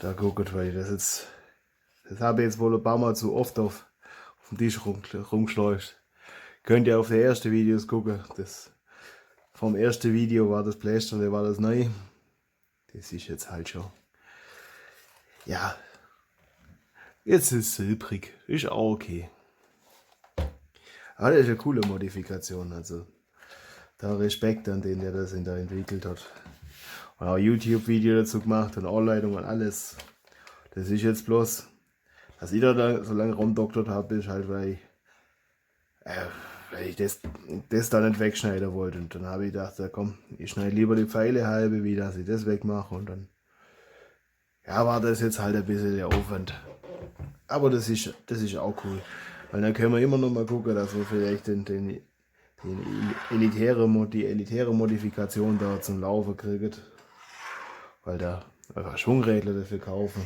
da guckt, weil das habe ich jetzt wohl ein paar Mal zu oft auf dem Tisch rumgeschleust. Könnt ihr auf die ersten Videos gucken. Vom ersten Video war das Plästerle, war das neu. Das ist jetzt halt schon. Ja, jetzt ist es silbrig. Ist auch okay. Aber das ist eine coole Modifikation. Also da Respekt an den, der das da entwickelt hat. Und auch YouTube-Video dazu gemacht und Anleitung und alles. Das ist jetzt bloß, dass ich da so lange rumdoktert habe, ist halt, weil ich das da nicht wegschneiden wollte. Und dann habe ich gedacht, ja, komm, ich schneide lieber die Pfeile halbe, wie dass ich das wegmache. Und dann, ja, war das jetzt halt ein bisschen der Aufwand. Aber das ist auch cool. Weil dann können wir immer noch mal gucken, dass wir vielleicht die elitäre Modifikation da zum Laufen kriegen. Weil da einfach Schwungrädler dafür kaufen.